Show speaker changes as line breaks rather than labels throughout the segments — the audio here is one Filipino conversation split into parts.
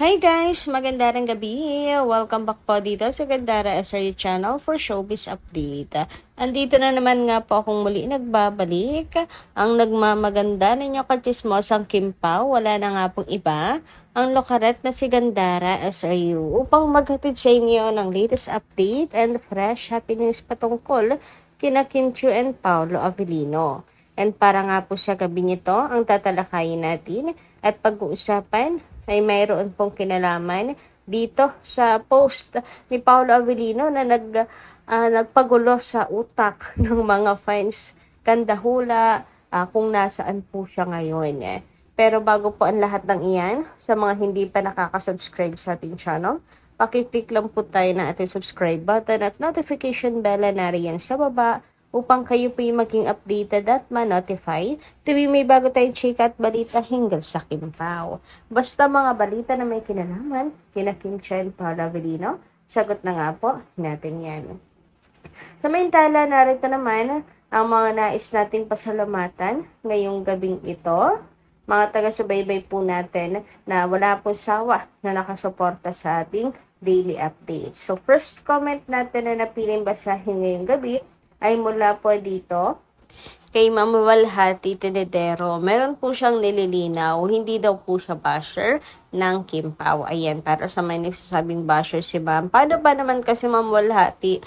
Hi guys! Magandang gabi! Welcome back po dito sa Gandara SRU channel for Showbiz Update. Andito na naman nga po akong muli nagbabalik. Ang nagmamaganda ninyo kachismosang Kim Pao, wala na nga pong iba, ang lokaret na si Gandara SRU upang maghatid sa inyo ng latest update and fresh happenings patungkol kina Kim Chiu and Paolo Avellino. And para nga po sa gabi nito, ang tatalakayin natin at pag-uusapan ay mayroon pong kinalaman dito sa post ni Paolo Avellino na nagpagulo sa utak ng mga fans Kandahula kung nasaan po siya ngayon. Pero bago po ang lahat ng iyan, sa mga hindi pa nakaka-subscribe sa ating channel, pakiclick lang po tayo ng ating subscribe button at notification bell na nariyan sa baba upang kayo po yung maging updated at ma-notify tuwing may bago tayong chika at balita hinggil sa Kim Pao. Basta mga balita na may kinalaman, kina Kim Chiu and Paolo Avellino, sagot na nga po natin yan. Samantala, narito naman ang mga nais nating pasalamatan ngayong gabing ito. Mga taga-subaybay po natin na wala po sawa na nakasuporta sa ating daily updates. So first comment natin na napiling basahin ngayong gabi ay mula po dito kay Ma'am Walhati Tenedero. Meron po siyang nililinaw, hindi daw po siya basher ng Kim Pao. Ayan, para sa may nagsasabing basher si Ma'am. Paano ba naman kasi Ma'am Walhati,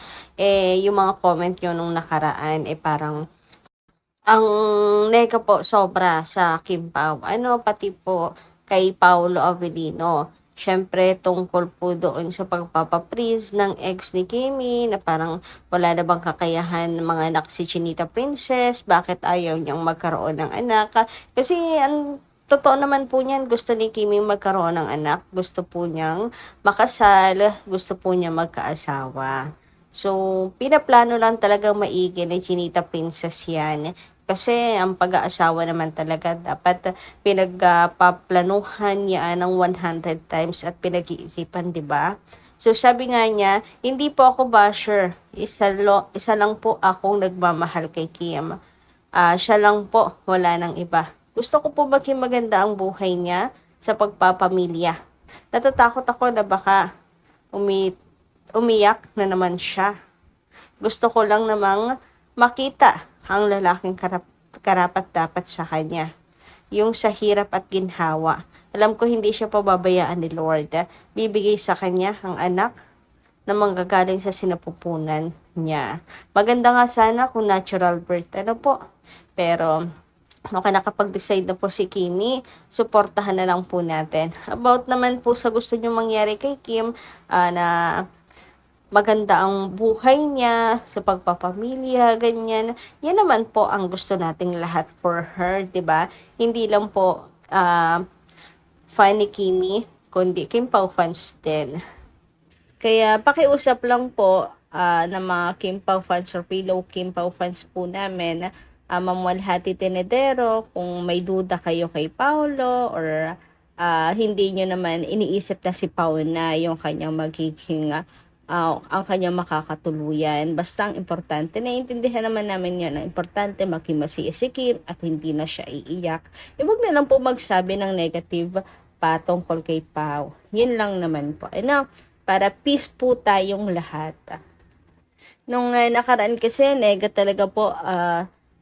yung mga comment nyo nung nakaraan, parang ang nega po sobra sa Kim Pao. Pati po kay Paolo Avellino. Siyempre, tungkol po doon sa pagpapapriz ng ex ni Kimi na parang wala na bang kakayahan mga anak si Chinita Princess, bakit ayaw niyang magkaroon ng anak. Kasi ang totoo naman po niyan, gusto ni Kimi magkaroon ng anak, gusto po niyang makasal, gusto po niya magkaasawa. So, pinaplano lang talagang maigi ni Chinita Princess yan. Kasi ang pag-aasawa naman talaga dapat pinagpaplanuhan niya ng 100 times at pinag-iisipan, di ba? So sabi nga niya, hindi po ako basher. Isa lang po akong nagmamahal kay Kim. Siya lang po, wala nang iba. Gusto ko po maging maganda ang buhay niya sa pagpapamilya. Natatakot ako na baka umiyak na naman siya. Gusto ko lang namang makita ang lalaking karapat-dapat sa kanya. Yung sa hirap at ginhawa. Alam ko hindi siya pababayaan ni Lord. Bibigay sa kanya ang anak na manggagaling sa sinapupunan niya. Maganda nga sana kung natural birth. Pero okay, nakapag-decide na po si Kimi, suportahan na lang po natin. About naman po sa gusto niyo mangyari kay Kim, na maganda ang buhay niya sa pagpapamilya, ganyan. Yan naman po ang gusto nating lahat for her, 'di ba? Hindi lang po fan ni Kimi, kundi Kim Pao fans din. Kaya pakiusap lang po ng mga Kim Pao fans or fellow Kim Pao fans po namin, Ma'am Walhati Tenedero, kung may duda kayo kay Paolo or hindi nyo naman iniisip na si Pao na yung kanyang magiging ang kanyang makakatuluyan. Basta ang importante, naiintindihan naman namin yan, ang importante maging masaya si Kim at hindi na siya iiyak. Huwag na lang po magsabi ng negative patungkol kay Pao. Yun lang naman po. Para peace po tayong lahat. Nung nakaraan kasi, nega talaga po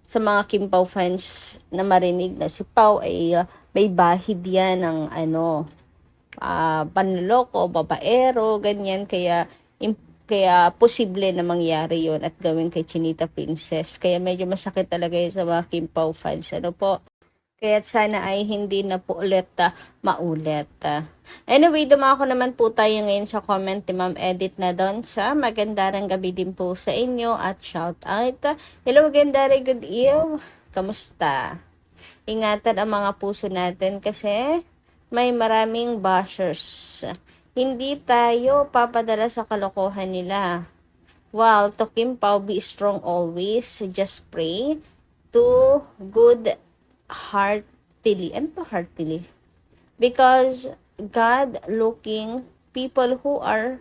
sa mga Kim Pao fans na marinig na si Pao ay may bahid yan ng panloko, babaero, ganyan. Kaya posible na mangyari yon at gawin kay Chinita Princess. Kaya medyo masakit talaga yun sa mga Kim Pao fans. Kaya sana ay hindi na po ulit maulit. Anyway, dumako naman po tayo ngayon sa comment ni Ma'am Edith na doon sa magandang gabi din po sa inyo at shout out. Hello, magandang good evening. Kamusta? Ingatan ang mga puso natin kasi may maraming bashers. Hindi tayo papadala sa kalokohan nila. Well, to Kim Pao, be strong always. Just pray to good heartily. Heartily? Because God looking people who are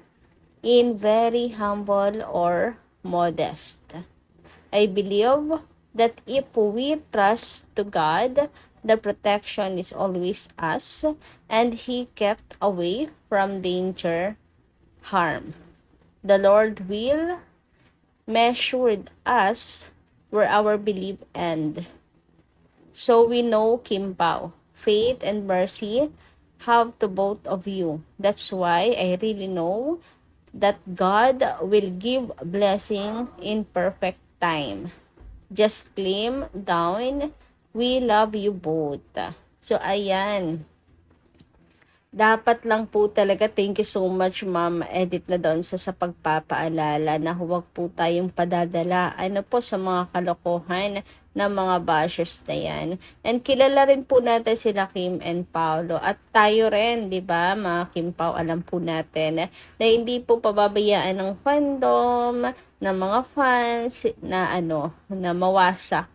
in very humble or modest. I believe that if we trust to God, The protection is always us, and He kept away from danger, harm. The Lord will measure us where our belief end. So we know, Kim Pao, faith and mercy have to both of you. That's why I really know that God will give blessing in perfect time. Just claim down, we love you both. So ayan, dapat lang po talaga, thank you so much Ma'am Edit na doon sa pagpapaalala na huwag po tayong padadala po sa mga kalokohan ng mga bashers na yan. And kilala rin po natin sila Kim and Paolo, at tayo rin, di ba mga Kim Pao, alam po natin na hindi po pababayaan ng fandom, ng mga fans na na mawasak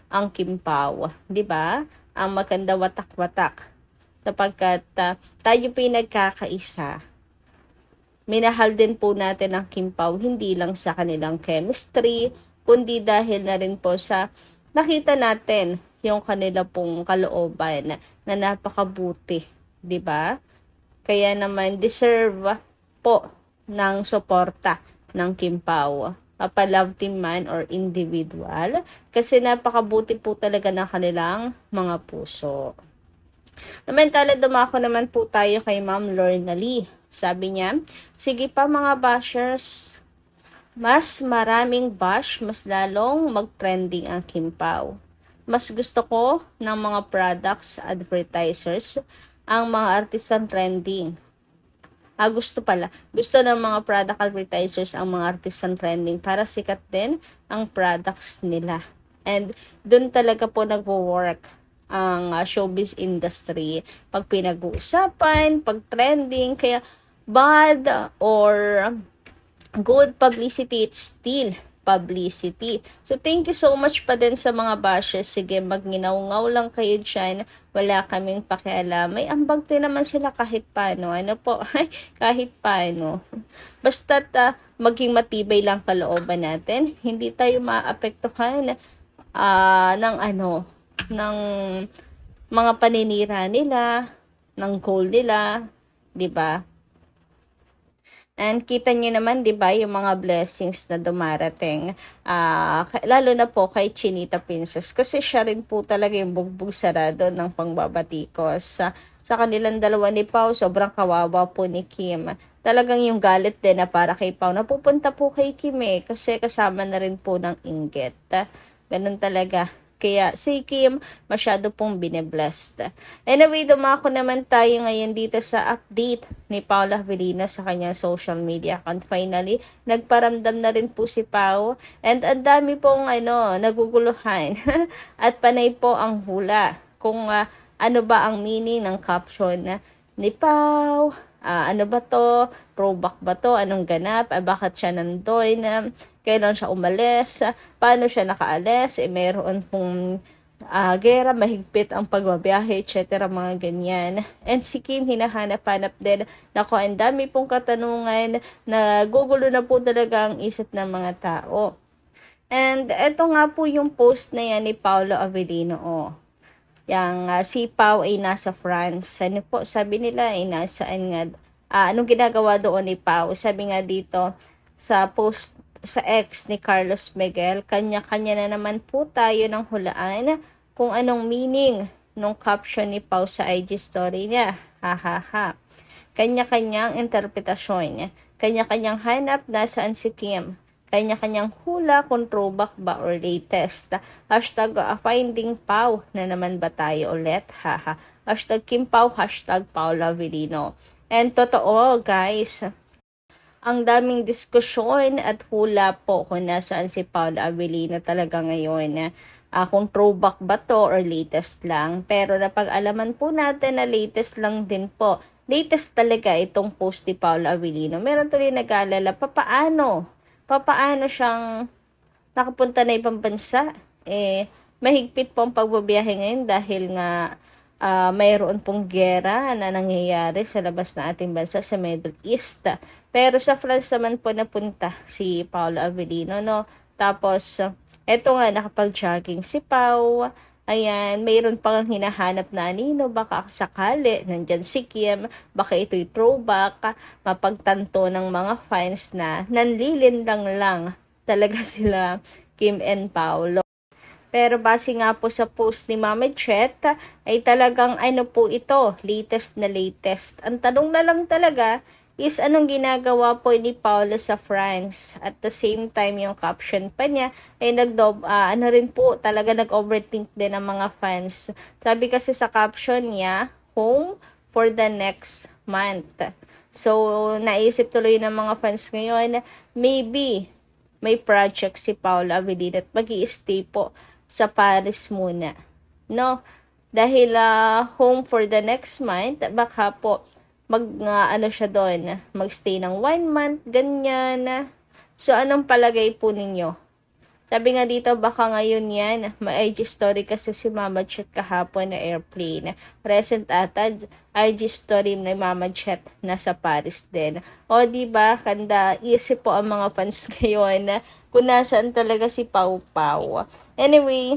ang Kim Pao, di ba? Ang maganda watak-watak, sapagkat tayo pinagkakaisa. Minahal din po natin ang Kim Pao, hindi lang sa kanilang chemistry, kundi dahil na rin po sa nakita natin yung kanila pong kalooban na napakabuti, di ba? Kaya naman deserve po ng suporta ng Kim Pao, love team man or individual, kasi napakabuti po talaga ng kanilang mga puso. Samantala, dumako naman po tayo kay Ma'am Lorna Lee. Sabi niya, sige pa mga bashers, mas maraming bash, mas lalong mag-trending ang Kim Pao. Mas gusto ko ng mga products advertisers ang mga artisan trending. Gusto ng mga product advertisers ang mga artisan trending para sikat din ang products nila. And dun talaga po nagwo-work ang showbiz industry pag pinag-uusapan, pag trending. Kaya bad or good publicity, it's still publicity. So thank you so much pa din sa mga bashers. Sige, magninaw-ngaw lang kayo dyan, wala kaming pakialam. May ambag din naman sila kahit paano, kahit paano. Basta't maging matibay lang kalooban natin, hindi tayo maapektuhan ng mga paninira nila, ng goal nila, 'di ba? And kita niyo naman, 'di ba, yung mga blessings na dumarating, lalo na po kay Chinita Princess, kasi siya rin po talaga yung bugbog sarado ng pangbabatikos sa kanilang dalawa ni Pao. Sobrang kawawa po ni Kim. Talagang yung galit din na para kay Pao napupunta po kay Kim kasi kasama na rin po ng inggit. Ganun talaga. Kaya si Kim masyado pong bine-blessed. Anyway, dumako naman tayo ngayon dito sa update ni Paula Avellino sa kanyang social media account. Finally, nagparamdam na rin po si Pao, and ang dami pong naguguluhan at panay po ang hula kung ano ba ang meaning ng caption ni Pao. Ano ba to? Throwback ba to? Anong ganap? Bakit siya nandoon? Kailan siya umalis? Paano siya nakaalis? Mayroon pong gera, mahigpit ang pagbabiyahe, etc. Mga ganyan. And si Kim, hinahanap-hanap din. Nako, ang dami pong katanungan. Nagugulo na po talaga ang isip ng mga tao. And eto nga po yung post na yan ni Paula Avellino. Yang si Pao ay nasa France. Ano po, sabi nila ay nasaan nga, anong ginagawa doon ni Pao? Sabi nga dito sa post sa ex ni Carlos Miguel, kanya-kanya na naman po tayo ng hulaan kung anong meaning nung caption ni Pao sa IG story niya. Ha. Kanya-kanyang interpretasyon, kanya-kanyang hanap nasaan si Kim. Kanya-kanyang hula kung throwback ba or latest. Hashtag finding Pao na naman ba tayo ulit? Haha. Hashtag Kim Pao, hashtag Paula Avellino. And totoo guys, ang daming diskusyon at hula po kung nasaan si Paula Avellino talaga ngayon. Kung throwback ba to or latest lang. Pero napag-alaman po natin na latest lang din po. Latest talaga itong post ni Paula Avellino. Meron tuloy nag-aalala, papaano siyang nakapunta na ibang bansa? Mahigpit po ang pagbabiyahe ngayon dahil nga mayroon pong gera na nangyayari sa labas ng ating bansa sa Middle East. Pero sa France naman po napunta si Paula Avellino, no? Tapos, eto nga, nakapag-jogging si Pao. Ayan, mayroon pang hinahanap na anino, baka sakali, nandyan si Kim, baka ito'y throwback, mapagtanto ng mga fans na nanlilindang lang talaga sila Kim and Paolo. Pero base nga po sa post ni Mama Chet, ay talagang ano po ito, latest na latest. Ang tanong na lang talaga is anong ginagawa po ni Paolo sa France. At the same time, yung caption pa niya ay ano rin po, talaga nag-overthink din ang mga fans. Sabi kasi sa caption niya, home for the next month. So, naisip tuloy ng mga fans ngayon, maybe may project si Paolo Avellino at mag-i-stay po sa Paris muna. No? Dahil home for the next month, baka po ano siya doon, magstay ng 1 month, ganyan. So, anong palagay po ninyo? Sabi nga dito, baka ngayon yan, may IG story kasi si Mama Chet kahapon na airplane. Recent ata, IG story na Mama Chet nasa Paris din. O diba, kanda, isip po ang mga fans ngayon na kung nasaan talaga si Pau Pau. Anyway,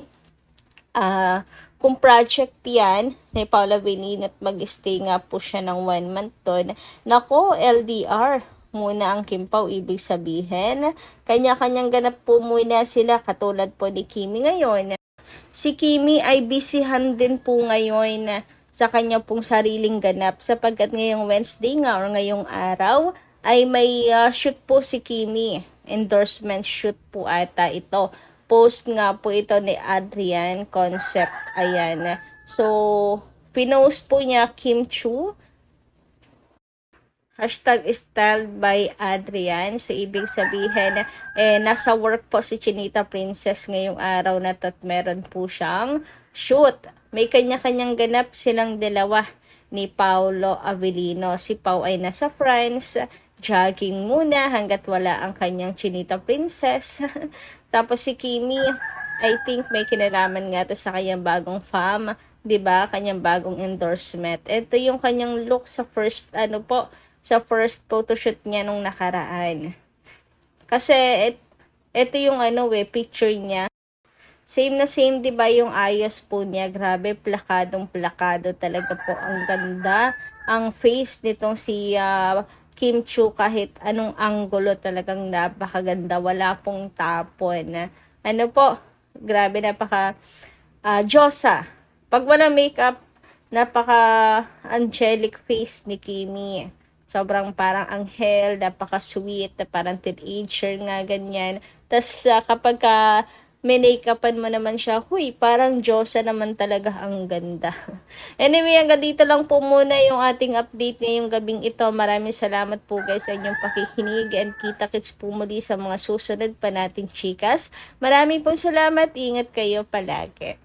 kung project yan, ni Paula Avellino at mag-stay nga po siya ng 1 month doon, nako, LDR muna ang Kim Pao, ibig sabihin, kanya-kanyang ganap po muna sila, katulad po ni Kimi ngayon. Si Kimi ay busyhan din po ngayon sa kanya pong sariling ganap, sapagkat ngayong Wednesday nga or ngayong araw, ay may shoot po si Kimi. Endorsement shoot po ata ito. Post nga po ito ni Adrian Concept. Ayan. So, pinost po niya Kim Chu. Hashtag styled by Adrian. So, ibig sabihin, nasa work po si Chinita Princess ngayong araw na at meron po siyang shoot. May kanya-kanyang ganap silang dalawa ni Paolo Avellino. Si Pau ay nasa France, jogging muna hanggat wala ang kanyang Chinita Princess. Tapos si Kimi, I think may kinalaman nga to sa kanyang bagong fam, 'di ba? Kanyang bagong endorsement. Ito yung kanyang look sa sa first photoshoot niya nung nakaraan. Kasi ito yung picture niya. Same na same, 'di ba, yung ayos po niya. Grabe, plakadong-plakado talaga po. Ang ganda. Ang face nitong si Kim Chu, kahit anong anggulo talagang napakaganda. Wala pong tapon. Ano po? Grabe, napaka Diyosa. Pag walang makeup, napaka angelic face ni Kimi. Sobrang parang anghel, napaka-sweet, parang teenager nga, ganyan. Tapos kapag minake-upan mo naman siya, huy, parang Diyosa naman talaga, ang ganda. Anyway, hanggang dito lang po muna yung ating update ngayong gabing ito. Maraming salamat po guys sa inyong pakikinig, and kita-kits po muli sa mga susunod pa nating chikas. Maraming pong salamat, ingat kayo palagi.